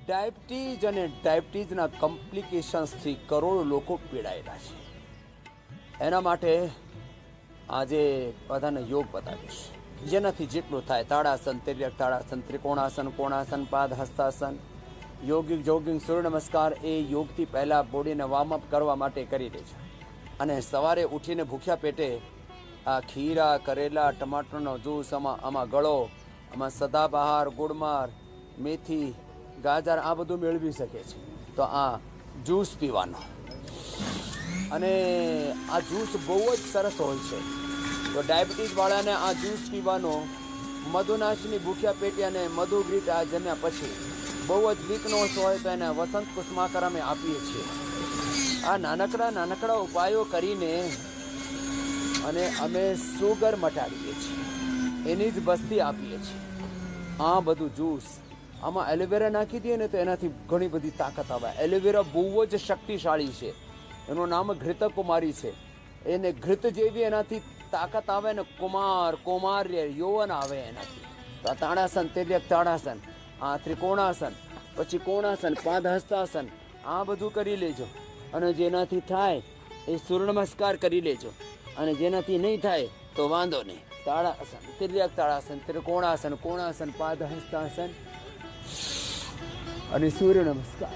Diabetes અને ડાયાબિટીસના કોમ્પ્લિકેશન્સથી કરોડો લોકો પીડાયેલા છે. એના માટે આજે બધાને યોગ બતાવીશ, જેનાથી જેટલું થાય. તાડાસન, તિર્યક તાડાસન, ત્રિકોણાસન, કોણાસન, પાદ હસ્તાસન, યોગિક જોગિંગ, સૂર્ય નમસ્કાર એ યોગથી પહેલાં બોડીને વોર્મઅપ કરવા માટે કરી દેજો. અને સવારે ઉઠીને ભૂખ્યા પેટે આ ખીરા, કરેલા, ટમાટરનો જ્યુસ આમાં ગળો, આમાં સદાબહાર, ગુડમાર, મેથી, ગાજર આ બધું મેળવી શકે છે. તો આ જ્યુસ પીવાનો, અને આ જ્યુસ બહુ જ સરસ હોય છે. તો ડાયાબિટીસવાળાને આ જ્યુસ પીવાનો. મધુનાશની ભૂખ્યા પેટી અને મધુ ગ્રીટ આ જમ્યા પછી બહુ જ વીકનેસ હોય તો એને વસંત કુસમાકર અમે આપીએ છીએ. આ નાનકડા ઉપાયો કરીને અને અમે સુગર મટાડીએ છીએ, એની જ બસ્તી આપીએ છીએ. આ બધું જ્યુસ આમાં એલોવેરા નાખી દઈએ ને તો એનાથી ઘણી બધી તાકાત આવે. એલોવેરા બહુ જ શક્તિશાળી છે. એનું નામ ઘૃતકુમારી છે. એને ઘૃત જેવી એનાથી તાકાત આવે ને કૌમાર્ય યૌવન આવે એનાથી. તો આ તાડાસન, તિર્યક તાડાસન, આ ત્રિકોણાસન, પછી કોણાસન, પાદ હસ્તાસન આ બધું કરી લેજો. અને જેનાથી થાય એ સૂર્ય નમસ્કાર કરી લેજો. અને જેનાથી નહીં થાય તો વાંધો નહીં. તાડાસન, તિર્યક તાડાસન, ત્રિકોણાસન, કોણાસન, પાદ હસ્તાસન અને સૂર્ય નમસ્કાર,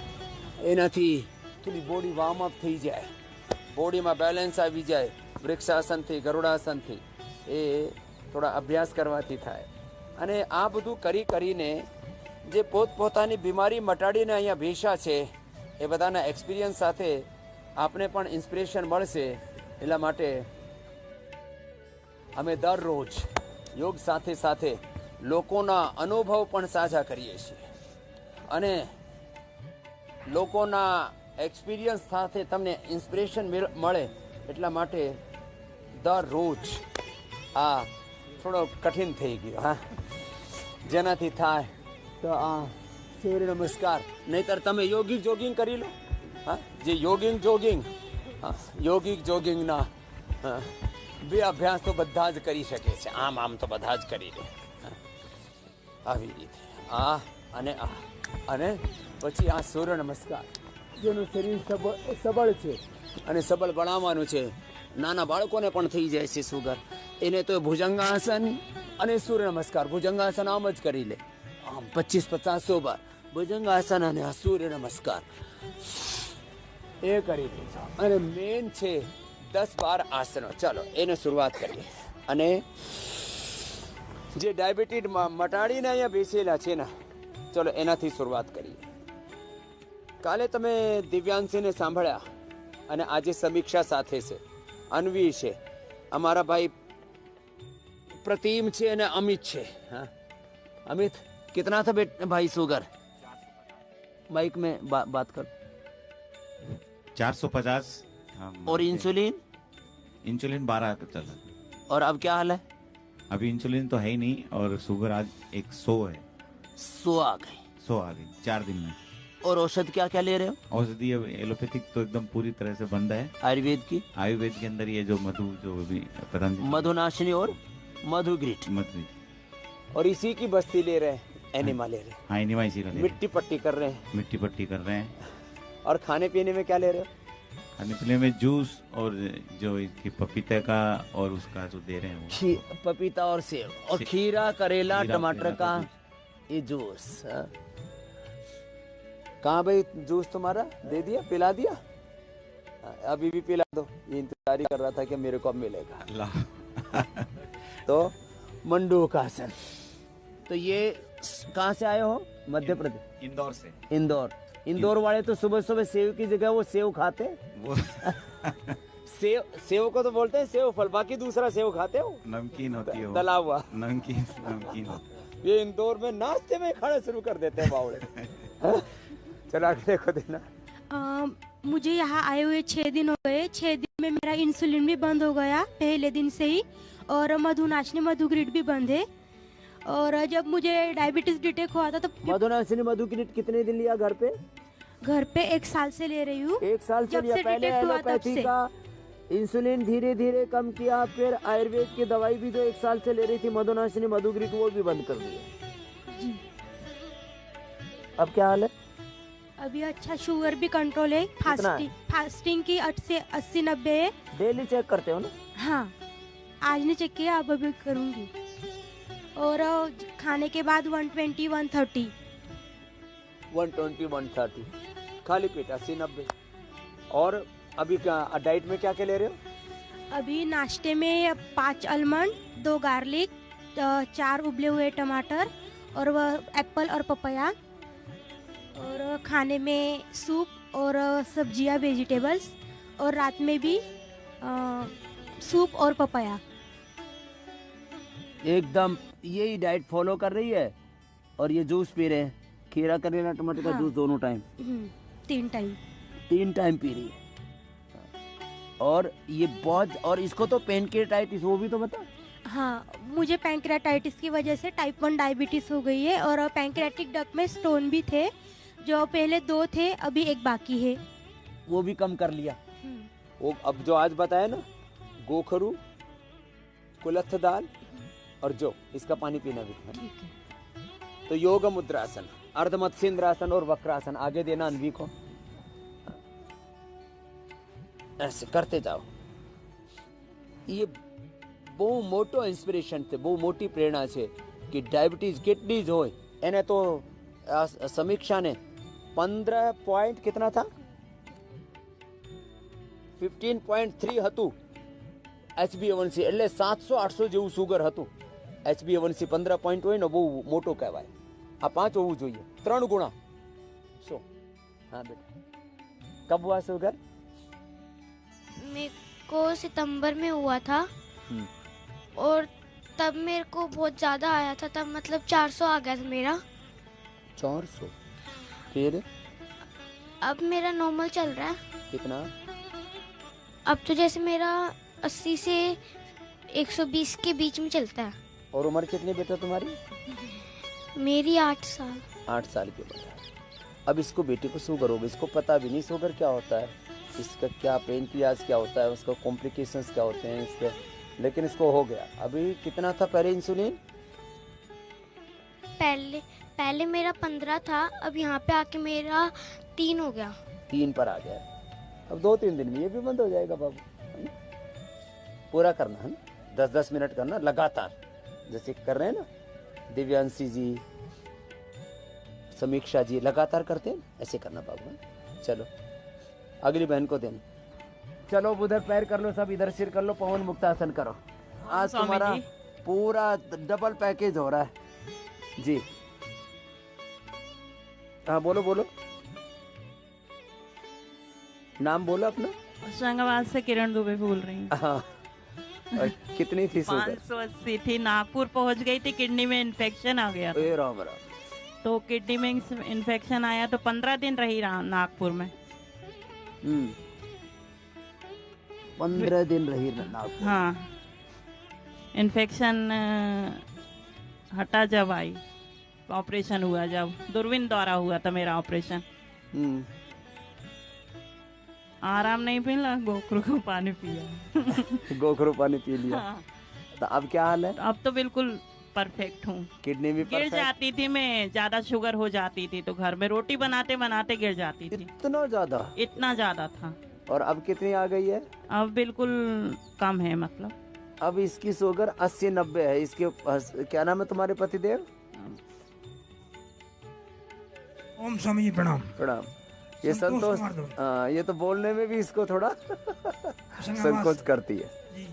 એનાથી થોડી બોડી વોર્મઅપ થઈ જાય, બોડીમાં બેલેન્સ આવી જાય. વૃક્ષાસનથી, ગરુડાસનથી એ થોડા અભ્યાસ કરવાથી થાય. અને આ બધું કરીને જે પોતપોતાની બીમારી મટાડીને અહીંયા ભેસા છે એ બધાના એક્સપિરિયન્સ સાથે આપને પણ ઇન્સ્પિરેશન મળશે. એટલા માટે અમે દરરોજ યોગ સાથે સાથે લોકોના અનુભવ પણ સાझा કરીએ છીએ, અને લોકોના એક્સપિરિયન્સ સાથે તમને ઇન્સ્પિરેશન મળે. એટલા માટે દરરોજ આ થોડો કઠિન થઈ ગયો, હા, જેનાથી થાય તો આ સૂર્ય નમસ્કાર. નહીતર તમે યોગિક જોગિંગ કરી લો. હા, જે યોગિક જોગિંગના બે અભ્યાસ તો બધા જ કરી શકે છે. આમ તો બધા જ કરી લે. આવી રીતે અને પછી આ સૂર્ય નમસ્કાર, જેનું શરીર સબળ છે અને સબળ બનાવવાનું છે. નાના બાળકોને પણ થઈ જાય છે સુગર, એને તો ભુજંગાસન અને સૂર્ય નમસ્કાર. ભુજંગાસન આમ જ કરી લે, આમ 25-50 વાર ભુજંગાસન અને આ સૂર્ય નમસ્કાર એ કરી લેજો. અને મેન છે 10-12 આસનો. ચાલો એને શરૂઆત કરીએ. અને જે ડાયાબિટીસ મટાડીને અહીંયા બેસેલા છે ને, ચલો એનાથી શરૂઆત કરીએ. કાલે તમે દિવ્યાંશીને સાંભળ્યા અને આજે સમીક્ષા સાથે છે. અન્વી છે, અમારા ભાઈ પ્રતિમ છે અને અમિત છે. हाँ अमित, कितना था भाई शुगर? माइक में बात कर. 450. और इंसुलिन 12 चल रहा. और अब क्या हाल है? अभी इंसुलिन तो है ही नहीं, और शुगर आज 100 है. 100 आ गई. 100 आ गई 4 दिन में. और औषध क्या क्या ले रहे हो? औषधि एलोपैथिक तो एकदम पूरी तरह से बंद है. आयुर्वेद की? आयुर्वेद के अंदर ये जो भी पतंजलि मधुनाशिनी और मधुग्रीट. और इसी की बस्ती ले रहे हैं, एनिमा ले रहे हैं. हाँ, एनिमा इसी का ले रहे हैं. मिट्टी पट्टी कर रहे हैं. मिट्टी पट्टी कर रहे हैं. और खाने पीने में क्या ले रहे हो? खाने पीने में जूस और जो इसकी पपीते का और उसका जो दे रहे हैं वो पपीता और सेब और खीरा, करेला, टमाटर का ये जूस. कहाँ भाई जूस तुम्हारा? दे दिया, पिला दिया? अभी भी पिला दो. ये इंतजार कर रहा था कि मेरे को अब मिलेगा. तो मंडूकासन. तो ये कहाँ से आए हो? मध्य प्रदेश, इंदौर से. इंदौर वाले तो सुबह सुबह सेव की जगह वो सेव खाते वो सेव को तो बोलते हैं सेव फल, बाकी दूसरा सेव खाते हो. नमकीन होती है वो. तला हुआ नमकीन होती. ये इंदौर में नाश्ते में खाना शुरू कर देते हैं बावड़े. चलो अगले को देना. मुझे यहाँ आए हुए 6 दिन हो गए. 6 दिन में मेरा इंसुलिन भी बंद हो गया पहले दिन से ही, और मधुनाशिनी मधुग्रीट भी बंद है. और जब मुझे डायबिटीज डिटेक्ट हुआ था तो मधुनाशिनी मधुग्रीट कितने दिन लिया घर पे? 1 साल से ले रही हूँ. 1 साल से लिया. पहले एलोपैथी का इंसुलिन धीरे धीरे कम किया, फिर आयुर्वेद की दवाई भी जो 1 साल से ले रही थी मधुनाशिनी मधुग्रीट वो भी बंद कर दिया. अब क्या हाल है? अभी अच्छा शुगर भी कंट्रोल है। फास्टिंग की 8 से 80-90 है। डेली चेक करते हो ना? हाँ, आज नहीं चेक किया, अब अभी करूँगी। और खाने के बाद 120-130। 120-130 खाली पेट 80-90। और अभी क्या डाइट में क्या क्या ले रहे हो? अभी नाश्ते में 5 आलमंड, 2 गार्लिक, 4 उबले हुए टमाटर और वह एप्पल और पपाया। और खाने में सूप और सब्जियां, वेजिटेबल्स। और रात में भी सूप और पपाया। एकदम यही डाइट फॉलो कर रही है। और ये जूस पी रहे हैं, खीरा करेला टमाटर का हाँ। जूस दोनों टाइम? 3 टाइम। 3 टाइम पी रही है। और ये बहुत, और इसको तो पेनक्रियाटाइटिस, वो भी तो बता। हाँ, मुझे पैंक्रियाटाइटिस की वजह से टाइप 1 डायबिटीज हो गई है। और पैंक्रियाटिक डक्ट में स्टोन भी थे, जो पहले 2 थे, अभी 1 बाकी है। वो भी कम कर लिया। वो अब जो आज बताया ना, गोखरू, कुलथ दाल और जो इसका पानी पीना भी। ठीक है। तो योग मुद्रासन, अर्धमत्स्येंद्रासन और वक्रासन आगे देना अनवी को। ऐसे करते जाओ। ये बहु मोटो इंस्पिरेशन थे, बहु मोटी प्रेरणा છે कि डायबिटीज किडनीज हो એને तो समीक्षा ने 15 पॉइंट कितना था, 15.3 હતું HbA1c, એટલે 700-800 જેવું સુગર હતું। HbA1c 15 પોઈન્ટ હોય ને બહુ મોટો કહેવાય। આ 5 હોવું જોઈએ, 3 ગુણા। શું? हाँ बेटा, कब हुआ शुगर? मेरे को सितंबर में हुआ था और तब मेरे को बहुत ज़्यादा आया था, तब मतलब 400 आ गया था मेरा। 400? फिर अब मेरा नॉर्मल चल रहा है। कितना? अब तो जैसे मेरा 80 से 120 के बीच में चलता है। और उम्र कितनी बेटा तुम्हारी? मेरी 8 साल। 8 साल की बेटा। अब इसको बेटे को शुगर होगा, इसको पता भी नहीं शुगर क्या होता है, इसका क्या पेनक्रियाज क्या होता है, उसका कॉम्प्लिकेशंस क्या होते हैं इसके, लेकिन इसको हो गया। अभी कितना था पहले इंसुलिन? पहले मेरा 15 था, अब यहाँ पे आके मेरा 3 हो गया। 3 पर आ गया। अब 2-3 दिन में ये भी बंद हो जाएगा बाबू, है ना? पूरा करना है ना, 10-10 मिनट करना लगातार, जैसे कर रहे हैं ना दिव्यांशी जी, समीक्षा जी, लगातार करते हैं, ऐसे करना बाबू, है? चलो अगली बहन को देना। चलो उधर पैर कर लो, सब इधर सिर कर लो, पवन मुक्तासन करो। आज तुम्हारा पूरा डबल पैकेज हो रहा है जी। हाँ बोलो बोलो, नाम बोलो अपना। होशंगाबाद से किरण दुबे बोल रही हूँ। हाँ, और कितनी थी शुगर? 580 थी। नागपुर पहुंच गई थी, किडनी में इन्फेक्शन आ गया था। ए राम राम। तो किडनी में इन्फेक्शन आया तो 15 दिन रही नागपुर में। 15 दिन रही नागपुर। हाँ, इन्फेक्शन हटा जब आई, ऑपरेशन हुआ, जब दूरबीन द्वारा हुआ था मेरा ऑपरेशन। आराम नहीं मिला, गोखरू को पानी पिया। गोखरू पानी पी लिया। हाँ। तो अब क्या हाल है? अब तो बिल्कुल परफेक्ट हूँ। किडनी भी गिर परफेक्ट? जाती थी मैं, ज्यादा शुगर हो जाती थी तो घर में रोटी बनाते बनाते गिर जाती थी। इतना ज्यादा? इतना ज्यादा था। और अब कितनी आ गई है? अब बिल्कुल कम है, मतलब अब इसकी शुगर 80-90 है। इसके क्या नाम है तुम्हारे पतिदेव? ओम स्वामी जी प्रणाम। प्रणाम। ये संतोष, कुमार दो। ये तो बोलने में भी इसको थोड़ा संकोच करती है जी।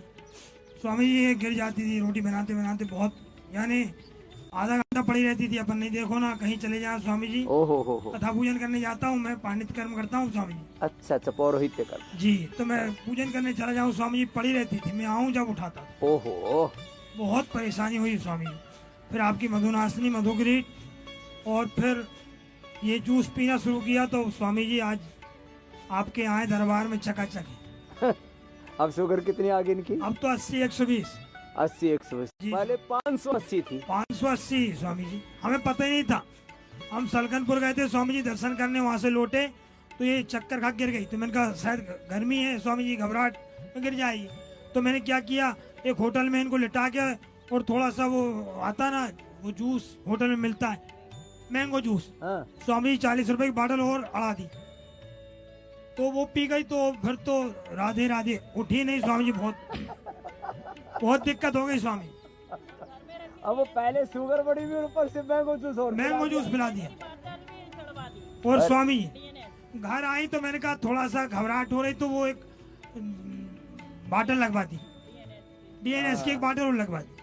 स्वामी जी ये गिर जाती थी रोटी बनाते बनाते, बहुत यानी आधा घंटा पड़ी रहती थी। अपन नहीं देखो ना, कहीं चले जाओ स्वामी जी, ओहो हो। कथा पूजन करने जाता हूँ मैं, पांडित कर्म करता हूँ स्वामी जी। अच्छा अच्छा, पौरोहित्य कर। जी, तो मैं पूजन करने चला जाऊँ, स्वामी जी पड़ी रहती थी, मैं आऊँ जब उठाता था। ओहो, बहुत परेशानी हुई स्वामी जी। फिर आपकी मधुनाशनी, मधुग्रीट और फिर ये जूस पीना शुरू किया, तो स्वामी जी आज आपके आए दरबार में चकाचक है। अब शुगर कितनी आ गई इनकी? अब तो 80-120। 80-120, जी। पहले 580 थी। 580 स्वामी जी, हमें पता ही नहीं था। हम सलकनपुर गए थे स्वामी जी दर्शन करने, वहाँ से लौटे तो ये चक्कर खा गिर गई। तो मैंने कहा शायद गर्मी है स्वामी जी, घबराहट में गिर जाएगी। तो मैंने क्या किया, एक होटल में इनको लिटा के और थोड़ा सा वो आता ना वो जूस होटल में मिलता है, मैंगो जूस। हाँ स्वामी जी 40 रुपए की बॉटल और अड़ा दी, तो वो पी गई। तो फिर तो राधे राधे, उठी नहीं स्वामी जी। बहुत दिक्कत हो गई स्वामी। अब वो पहले शुगर बड़ी हुई, ऊपर से मैंगो जूस और मैंगो जूस पिला दिया। और स्वामी जी घर आई तो मैंने कहा थोड़ा सा घबराहट हो रही, तो वो एक बॉटल लगवा दी, DNS की एक बॉटल और लगवा दी।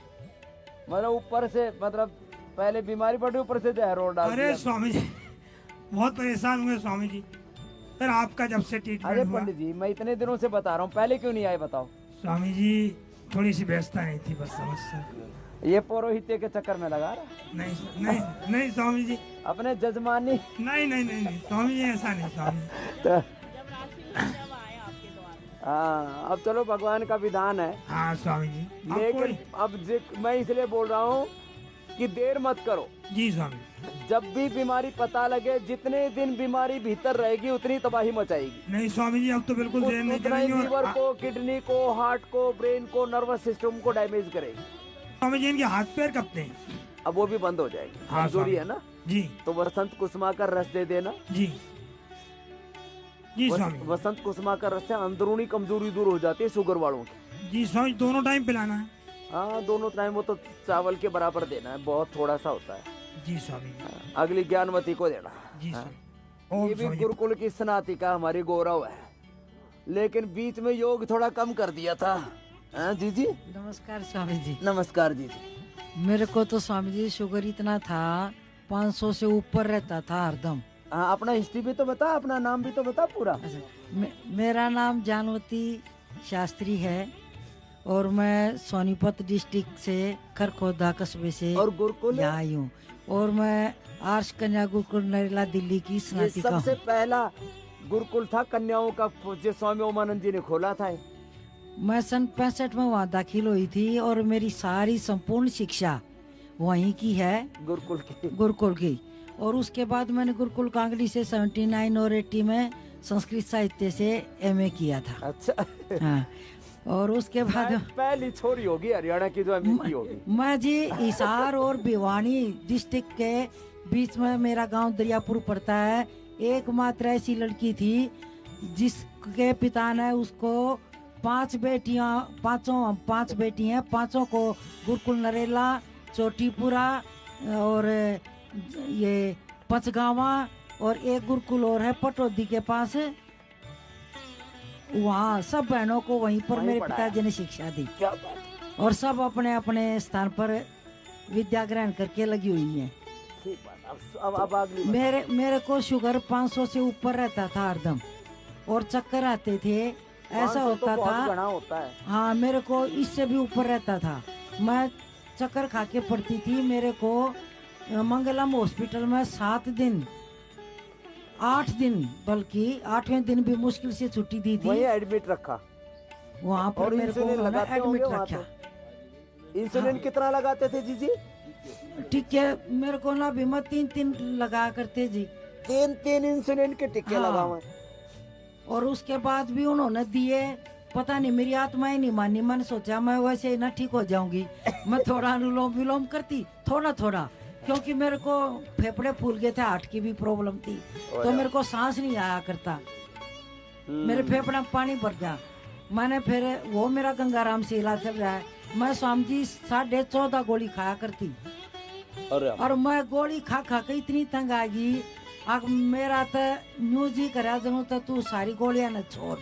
मतलब ऊपर से, मतलब पहले बीमारी पड़ी, ऊपर से जहर और डाल अरे दिया। स्वामी जी बहुत परेशान हुए स्वामी जी। फिर आपका जब से अरे ट्रीटमेंट हुआ पंडित जी, मैं इतने दिनों से बता रहा हूँ, पहले क्यों नहीं आए बताओ? स्वामी जी थोड़ी सी व्यस्तता नहीं थी, बस समस्या। ये पुरोहित्य के चक्कर में लगा रहा। नहीं नहीं नहीं स्वामी जी, अपने जजमानी नहीं नहीं नहीं नहीं स्वामी जी, ऐसा नहीं स्वामी जी। तो हाँ, अब चलो भगवान का विधान है, हाँ स्वामी जी। अब लेकिन कोई- अब मैं इसलिए बोल रहा हूँ कि देर मत करो। जी स्वामी। जब भी बीमारी पता लगे, जितने दिन बीमारी भीतर रहेगी उतनी तबाही मचाएगी। नहीं स्वामी जी, अब तो बिल्कुल देर नहीं उतना ही करेंगे। लीवर और को, किडनी को, हार्ट को, ब्रेन को, नर्वस सिस्टम को डैमेज करेगी। स्वामी जी इनके हाथ पैर कपते हैं। अब वो भी बंद हो जाएगी। हाँ, कमजोरी स्वामी। है ना, जी तो वसंत कुसुमा का रस दे देना। जी जी स्वामी। वसंत कुसुमा का रस से अंदरूनी कमजोरी दूर हो जाती है शुगर वालों की। जी स्वामी, दोनों टाइम पिलाना है। हाँ, दोनों टाइम। वो तो चावल के बराबर देना है, बहुत थोड़ा सा होता है। जी स्वामी। अगली ज्ञानवती को देना। जी हाँ। स्वामी। ओम ये भी स्वामी। गुरुकुल की स्नाति का हमारी गौरव है, लेकिन बीच में योग थोड़ा कम कर दिया था। हाँ जी जी, नमस्कार स्वामी जी। नमस्कार जी जी। मेरे को तो स्वामी जी शुगर इतना था, 500 से ऊपर रहता था हरदम। हाँ, अपना हिस्ट्री भी तो बता, अपना नाम भी तो बता पूरा। अच्छा, मेरा नाम जानवती शास्त्री है और मैं सोनीपत डिस्ट्रिक्ट से खरखोदा कस्बे से और गुरुकुल यहाँ आई हूँ। और मैं आर्ष कन्या गुरुकुल नरेला दिल्ली की ये स्नातिका सबसे हूँ। पहला गुरुकुल था कन्याओं का, जो स्वामी ओमानंद जी ने खोला था। मैं सन 65 में वहाँ दाखिल हुई थी और मेरी सारी संपूर्ण शिक्षा वहीं की है, गुरुकुल की। गुरुकुल की। और उसके बाद मैंने गुरुकुल कांगड़ी से 79 और 80 में संस्कृत साहित्य से MA किया था। अच्छा, हाँ, और उसके बाद पहली छोरी होगी हरियाणा की जो MA की होगी। मैं जी हिसार और भिवानी डिस्ट्रिक्ट के बीच में मेरा गांव दरियापुर पड़ता है। एकमात्र ऐसी लड़की थी जिसके पिता ने उसको 5 बेटी हैं, पांचों को गुरुकुल नरेला, चोटीपुरा और ये पंचगावा और एक गुरुकुल और है पटौदी के पास। वहाँ सब बहनों को वहीं पर वहीं मेरे पढ़ाया। पिताजी ने शिक्षा दी क्या बात, और सब अपने अपने स्थान पर विद्या ग्रहण करके लगी हुई हैं। ठीक बात। अब अगली बात। मेरे को शुगर 500 से ऊपर रहता था हरदम और चक्कर आते थे, ऐसा 500 तो होता बहुत था। घना होता है। हाँ, मेरे को इससे भी ऊपर रहता था। मैं चक्कर खा के पड़ती थी। मेरे को मंगलम हॉस्पिटल में 7 दिन 8 दिन, बल्कि 8वें दिन भी मुश्किल से छुट्टी दी थी। वही एडमिट रखा। वहाँ पर और मेरे को इंसुलिन उन्होंने लगाते होंगे एडमिट वहाँ रखा। तो। इंसुलिन कितना लगाते थे जी? ठीक है, मेरे को ना भी 3 लगा करते जी। 3 इंसुलिन के टिक्के हाँ। लगा हुए। और उसके बाद भी उन्होंने दिए, पता नहीं मेरी आत्मा ही नहीं मानी। मैंने सोचा मैं वैसे ही ना ठीक हो जाऊंगी। मैं थोड़ा अनुलोम विलोम करती, थोड़ा थोड़ा, क्योंकि मेरे को फेफड़े फूल गए थे, हार्ट की भी प्रॉब्लम थी, तो मेरे को सांस नहीं आया करता, मेरे फेफड़े में पानी भर गया। मैंने फिर वो मेरा गंगाराम से इलाज चल रहा है। मैं स्वामी जी 14.5 गोली खाया करती अरे और मैं गोली खा खा के इतनी तंग आ गई। अब मेरा तो न्यू जी करा जनू तो तू सारी गोलियां न छोड़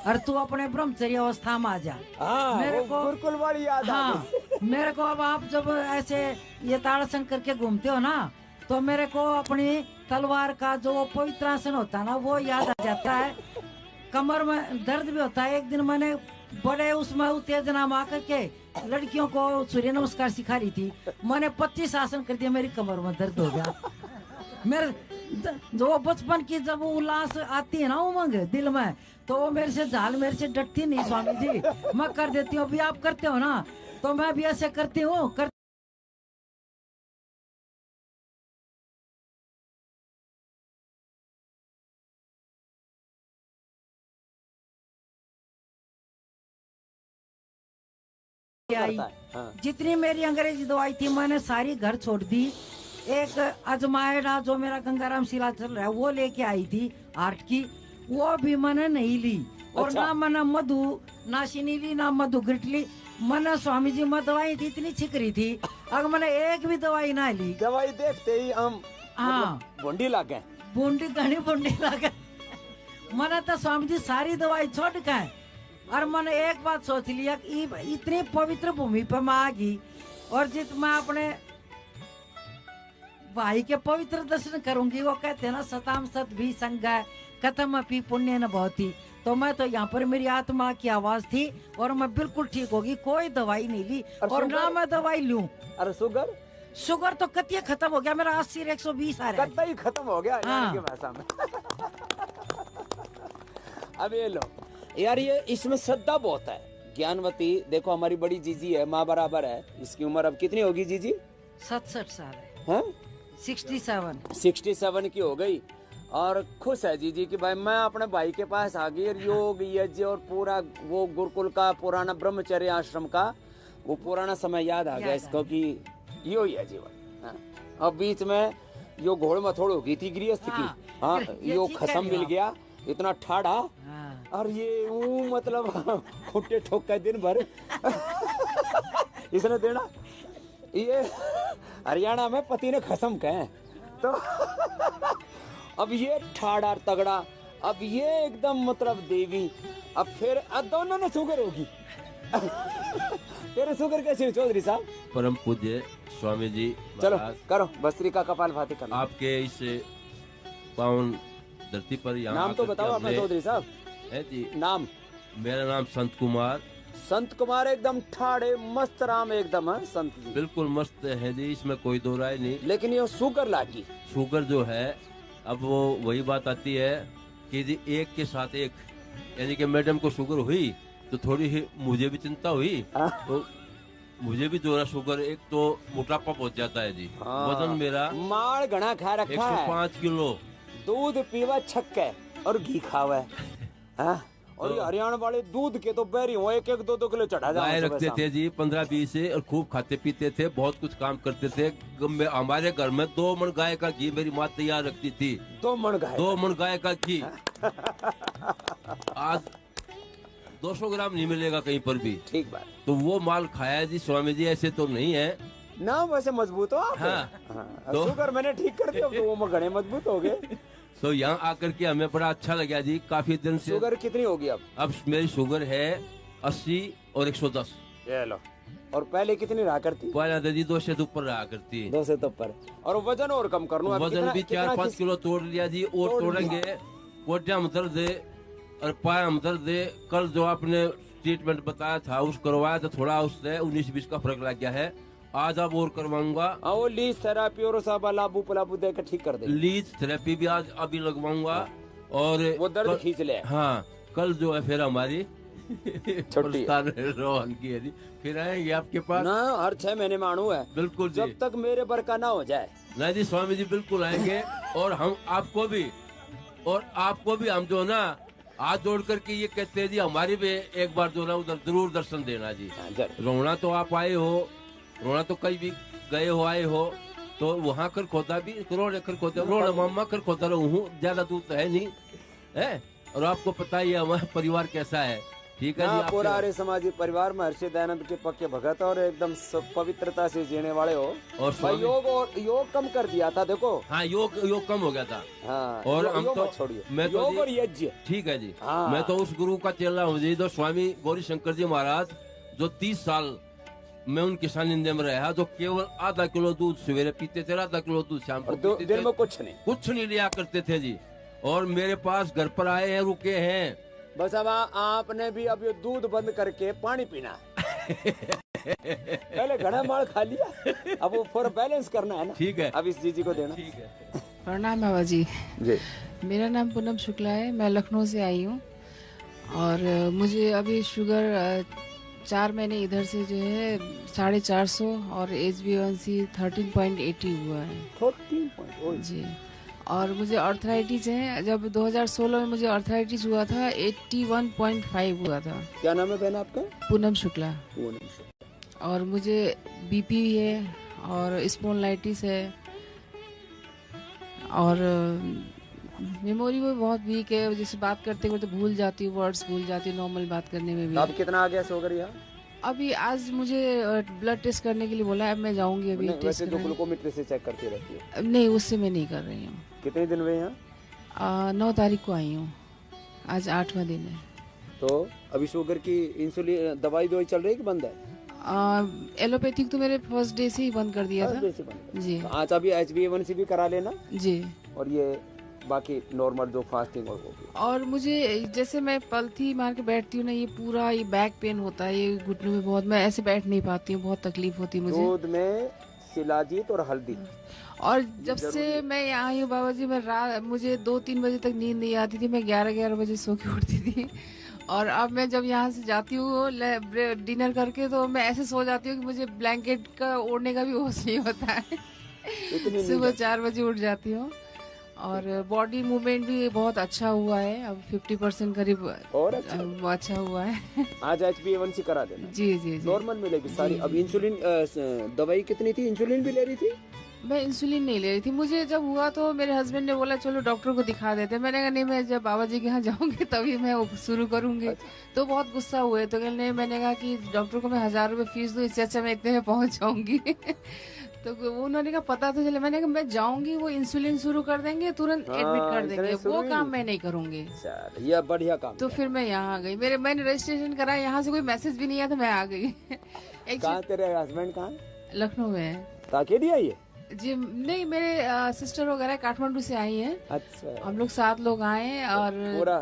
और तू अपने ब्रह्मचर्य अवस्था में आ जा। हाँ, मेरे वो को- गुरुकुल वाली याद आ हाँ, गई। मेरे को अब आप जब ऐसे ये ताड़ासन करके घूमते हो ना, तो मेरे को अपनी तलवार का जो पवित्र आसन होता है ना, वो याद आ जाता है। कमर में दर्द भी होता है। एक दिन मैंने बड़े उसमें उत्तेजना में आकर के लड़कियों को सूर्य नमस्कार सिखा रही थी। मैंने 25 आसन कर दिया, मेरी कमर में दर्द हो गया। मेरे जो बचपन की जब उल्लास आती है ना, उमंग दिल में, तो वो मेरे से झाल मेरे से डरती नहीं स्वामी जी। मैं कर देती हूँ। अभी आप करते हो ना, तो मैं भी ऐसे करती हूँ। आई करता है। हाँ। जितनी मेरी अंग्रेजी दवाई थी मैंने सारी घर छोड़ दी। एक अजमायना जो मेरा गंगाराम शिला चल रहा है वो लेके आई थी 8 की, वो भी मैंने नहीं ली। और अच्छा। ना मैंने मधु नाशिनी ली, ना मधु घृट ली। मैंने स्वामी जी में दवाई थी, इतनी छिकरी थी, अगर मैंने एक भी दवाई ना ली। दवाई देखते ही हम हाँ बूंदी लग गए। बूंदी घनी बूंदी लगे। मैंने तो स्वामी जी सारी दवाई छोड़ के, और मैंने एक बात सोच लिया कि इतनी पवित्र भूमि पर मैं आ गई, और जित मैं अपने भाई के पवित्र दर्शन करूंगी। वो कहते हैं ना सताम सत भी संग कथम अपी पुण्य न भवती। तो मैं तो यहाँ पर मेरी आत्मा की आवाज थी और मैं बिल्कुल ठीक होगी, कोई दवाई नहीं ली और ना मैं दवाई लूं। अरे शुगर शुगर तो कतिया खत्म हो गया मेरा, 80 120 आ रहा है। कतई खत्म हो गया हाँ। यानी कि भाषा में। अब ये लो यार, ये इसमें श्रद्धा बहुत है। ज्ञानवती देखो हमारी बड़ी जीजी है, माँ बराबर है। इसकी उम्र अब कितनी होगी जीजी? 67 साल है। हाँ? 67 की हो गई और खुश है जीजी कि भाई मैं अपने भाई के पास आ गई। और योग यज्ञ और पूरा वो गुरुकुल का पुराना ब्रह्मचर्य आश्रम का वो पुराना समय याद आ गया इसको कि यो ही है जीवन। हाँ। अब बीच में यो घोड़ मथोड़ हो गई थी गृहस्थ की। हाँ, यो खसम मिल गया इतना ठाड़ा। और ये मतलब खुट्टे ठोक के दिन भर इसने देना। ये हरियाणा में पति ने खसम कहे तो अब ये ठाड़ा तगड़ा, अब ये एकदम मतलब देवी। अब फिर अब दोनों ने शुगर होगी। तेरे शुगर कैसे हुई चौधरी साहब? परम पूज्य स्वामी जी चलो महाराज, करो बस्त्री का कपाल भाती करना। आपके इस पावन धरती पर यहाँ नाम तो आकर के बताओ अपना हमने- चौधरी साहब। है जी, नाम? मेरा नाम संत कुमार। संत कुमार एकदम ठाड़े मस्त राम एकदम है संत जी। बिल्कुल मस्त है जी, इसमें कोई दो राय नहीं। लेकिन ये शुगर लागी। शुगर जो है, अब वो वही बात आती है कि जी एक के साथ एक, यानी कि मैडम को शुगर हुई तो थोड़ी ही मुझे भी चिंता हुई। तो मुझे भी जो है शुगर, एक तो मोटापा पहुंच जाता है जी। हाँ। वजन मेरा माल घना खा रखा है। 105 किलो। दूध पीवा छक्के और घी खावा। हाँ? और ये हरियाणा वाले दूध के तो बैरी हो, 1-1 2-2 किलो चढ़ा गाय जाए रखते थे जी 15-20 से, और खूब खाते पीते थे, बहुत कुछ काम करते थे। हमारे घर में 2 मन गाय का घी मेरी माँ तैयार रखती थी। 2 मन गाय। 2 मन गाय का घी। आज 200 ग्राम नहीं मिलेगा कहीं पर भी। ठीक बात। तो वो माल खाया जी स्वामी जी, ऐसे तो नहीं है ना वैसे मजबूत हो आप। हाँ। हाँ। तो- शुगर मैंने ठीक कर दिया, तो वो घने मजबूत हो गए। तो यहाँ आकर के हमें बड़ा अच्छा लगा जी। काफी दिन से शुगर कितनी होगी अब? अब मेरी शुगर है 80 और 110। ये लो। और पहले कितनी रहा करती? पहले तो जी 2 से ऊपर रहा करती। 2 से तो पर। और वजन और कम कर लूं। अब वजन कितना- भी कितना 4-5 किस- किलो तोड़ लिया जी, और तोड़ तोड़ेंगे। कोटिया में दर्द है और पाया में दर्द है। कल जो आपने ट्रीटमेंट बताया था उस करवाया तो थोड़ा उससे 19-20 का फर्क लग गया है। आज अब और करवाऊंगा। हाँ, वो लीज थेरापी और सब लाबू पलाबू दे के ठीक कर दे। लीज थेरेपी भी आज अभी लगवाऊंगा। और वो दर्द खींच ले। हाँ, कल जो है फिर हमारी छुट्टी है। रोहन की है जी, फिर आएंगे आपके पास। ना हर 6 महीने में आणू है। बिल्कुल जी। जब तक मेरे बरका ना हो जाए। नहीं जी स्वामी जी बिल्कुल आएंगे। और हम आपको भी हम जो ना हाथ जोड़ करके ये कहते हैं जी, हमारी भी एक बार जो ना उधर जरूर दर्शन देना जी। हाँ, जरूर। रोना तो आप आए हो, रोना तो कहीं भी गए हो आए हो, तो वहाँ कर खोता भी रोने कर खोता, रोना मामा कर खोता रहूँ, ज्यादा दूर तो है नहीं है। और आपको पता ही है हमारा परिवार कैसा है। ठीक है जी। हाँ, आपके- पूरा आर्य समाजी परिवार में हर्षित दयानंद के पक्के भगत और एकदम पवित्रता से जीने वाले हो। और भाई स्वामी- योग कम कर दिया था देखो। हाँ, योग कम हो गया था। हाँ, और योग हम तो मत छोड़िए। मैं तो योग जी- और यज्ञ। ठीक है जी। हाँ। मैं तो उस गुरु का चेला हूँ जी, जो स्वामी गौरी शंकर जी महाराज, जो 30 साल मैं उनके सानिध्य में रहा, जो केवल आधा किलो दूध सवेरे पीते थे, आधा किलो दूध शाम को और पीते दिन थे। में कुछ नहीं। कुछ नहीं लिया करते थे जी। और मेरे पास घर पर आए हैं, रुके हैं। बस अब आपने भी अब ये दूध बंद करके पानी पीना। पहले घना माल खा लिया, अब वो फॉर बैलेंस करना है ना। ठीक है। अब इस जीजी को देना। ठीक है। प्रणाम बाबा जी। जी। मेरा नाम पूनम शुक्ला है, मैं लखनऊ से आई हूँ। और मुझे अभी शुगर 4 महीने इधर से जो है 450 और HbA1c 13.80 हुआ है 14 जी। और मुझे आर्थराइटिस है, जब 2016 में मुझे आर्थराइटिस हुआ था 81.5 हुआ था। क्या नाम है बहन आपका? पूनम शुक्ला। पूनम शुक्ला। और मुझे बीपी है और स्पॉन्डिलाइटिस है, और मेमोरी वो बहुत वीक है, जैसे बात करते करते भूल जाती हूँ, वर्ड्स भूल जाती हूँ नॉर्मल बात करने में भी। अब कितना आ गया शुगर यहाँ? अभी आज मुझे ब्लड टेस्ट करने के लिए बोला है, अब मैं जाऊंगी अभी टेस्ट वैसे जो कराने। ग्लूकोमीटर से चेक करती रहती है? नहीं, उससे मैं नहीं कर रही हूँ। कितने दिन हुए यहाँ? 9 तारीख को आई हूँ, आज 8वां दिन है। तो अभी शुगर की इंसुलिन दवाई चल रही है कि बंद है? एलोपैथिक तो मेरे फर्स्ट डे से ही बंद कर दिया था जी। तो आज अभी HbA1c भी करा लेना जी, और ये बाकी नॉर्मल जो फास्टिंग और वो भी। और मुझे जैसे मैं पलथी मार के बैठती हूँ ना, ये पूरा ये बैक पेन होता है, ये घुटनों में बहुत, मैं ऐसे बैठ नहीं पाती हूँ, बहुत तकलीफ होती है मुझे। दूध में शिलाजीत और हल्दी। और जब से मैं यहाँ आई हूँ बाबा जी, मुझे 2-3 बजे तक नींद नहीं आती थी, मैं 11 बजे सो के उठती थी। और अब मैं जब यहाँ से जाती हूँ डिनर करके, तो मैं ऐसे सो जाती हूँ कि मुझे ब्लैंकेट का ओढ़ने का भी होश नहीं होता है। सुबह 4 बजे उठ जाती हूँ। और बॉडी मूवमेंट भी बहुत अच्छा हुआ है, अब 50% करीब और अच्छा हुआ है। आज HbA1c करा देना। जी जी जी, नॉर्मल मिलेगी सारी। अब इंसुलिन दवाई कितनी थी? इंसुलिन भी ले रही थी? मैं इंसुलिन नहीं ले रही थी। मुझे जब हुआ तो मेरे हस्बैंड ने बोला चलो डॉक्टर को दिखा देते। मैंने कहा नहीं, मैं जब बाबा जी के यहाँ जाऊंगी तभी मैं शुरू करूंगी। तो बहुत गुस्सा हुए, तो नहीं, मैंने कहा कि डॉक्टर को मैं 1000 रुपए फीस दूं, इससे अच्छा मैं इतने में पहुंच जाऊंगी। तो उन्होंने कहा पता तो चले। मैंने कहा मैं जाऊंगी, वो इंसुलिन शुरू कर देंगे, तुरंत एडमिट कर देंगे, वो काम मैं नहीं करूंगी। ये बढ़िया काम। तो फिर मैं यहाँ आ गई, मैंने रजिस्ट्रेशन कराया, यहाँ से कोई मैसेज भी नहीं आया, तो मैं आ गई। कहाँ तेरे हस्बैंड कहाँ? लखनऊ में है। अकेली आई है? जी नहीं, मेरे सिस्टर वगैरह काठमांडू से आई हैं। अच्छा, हम लोग 7 लोग आए और पूरा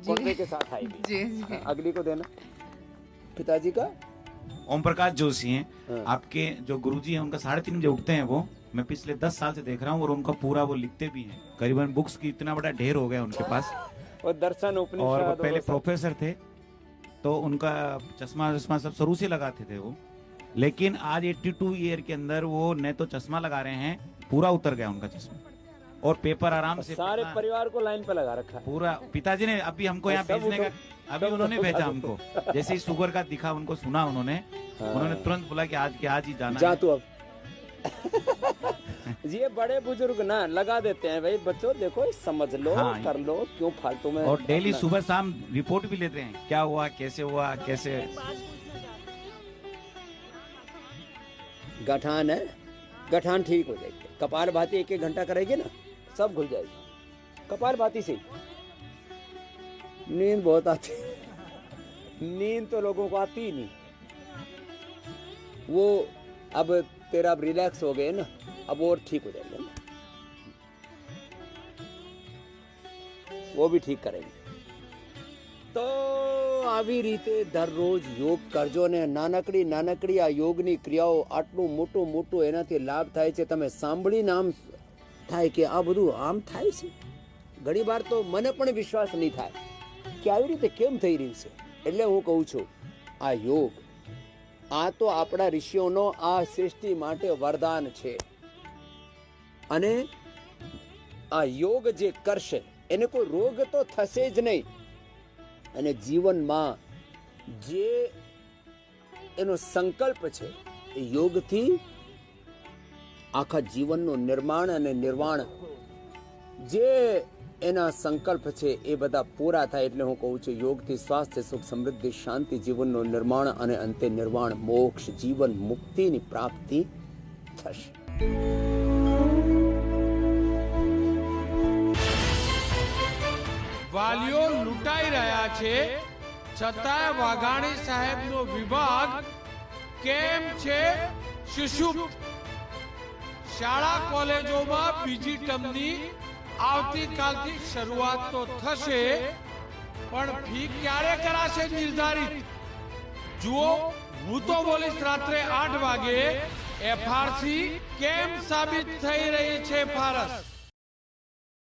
कॉन्वे के साथ आई। जी जी। अगली को देना। पिताजी का ओम प्रकाश जोशी हैं। आपके जो गुरुजी हैं उनका 3:30 बजे उठते हैं वो, मैं पिछले 10 साल से देख रहा हूँ, और उनका पूरा वो लिखते भी हैं। करीबन बुक्स की इतना बड़ा ढेर हो गया उनके पास। और दर्शन उपनिषद, और वो पहले प्रोफेसर थे, तो उनका चश्मा सब शुरू से लगाते थे वो, लेकिन आज 82 ईयर के अंदर वो न तो चश्मा लगा रहे हैं, पूरा उतर गया उनका चश्मा, और पेपर आराम से सारे परिवार को लाइन पे लगा रखा है पूरा। पिताजी ने अभी हमको यहाँ भेजने का, अभी उन्होंने भेजा हमको, जैसे ही शुगर का दिखा उनको, सुना उन्होंने तुरंत बोला कि आज ही जाना जा तू अब। ये बड़े बुजुर्ग ना लगा देते हैं, भाई बच्चों देखो समझ लो, हाँ, कर लो, क्यों फालतू में। और डेली सुबह शाम रिपोर्ट भी लेते हैं, क्या हुआ, कैसे। गठान है, गठान ठीक हो जाएगी। कपालभाति 1-1 घंटा करेगी ना, सब घुल जाएगी। कपालभाति से नींद बहुत आती है। नींद तो लोगों को आती ही नहीं। वो अब तेरा अब रिलैक्स हो गए ना, अब और ठीक हो जाएगा ना, वो भी ठीक करेंगे। तो આવી રીતે દરરોજ યોગ કરજો ને નાનકડી આ યોગની ક્રિયાઓ આટલું મોટું એનાથી લાભ થાય છે। તમે સાંભળીને આમ થાય કે આ બધું આમ થાય છે। ઘણીવાર તો મને પણ વિશ્વાસ નહીં થાય કે આવી રીતે કેમ થઈ રહ્યું છે। એટલે હું કહું છું આ યોગ, આ તો આપણા ઋષિઓનો આ સૃષ્ટિ માટે વરદાન છે। અને આ યોગ જે કરશે એને કોઈ રોગ તો થશે જ નહીં। અને જીવનમાં જે એનો સંકલ્પ છે એ યોગથી આખા જીવનનું નિર્માણ અને નિર્વાણ જે એના સંકલ્પ છે એ બધા પૂરા થાય। એટલે હું કહું છું યોગથી સ્વાસ્થ્ય, સુખ, સમૃદ્ધિ, શાંતિ, જીવનનું નિર્માણ અને અંતે નિર્વાણ, મોક્ષ, જીવન મુક્તિની પ્રાપ્તિ થશે। વાલીઓ લૂંટાઈ રહ્યા છે, છતાંય વાઘાણી સાહેબનો વિભાગ કેમ છે સુષુપ્ત? શાળા કોલેજોમાં બીજી ટર્મની આવતીકાલથી શરૂઆત તો થશે, પણ ફી ક્યારે કરાશે નિર્ધારિત? જુઓ, હું તો બોલીશ રાત્રે 8 વાગે। FRC કેમ સાબિત થઈ રહી છે ફારસ?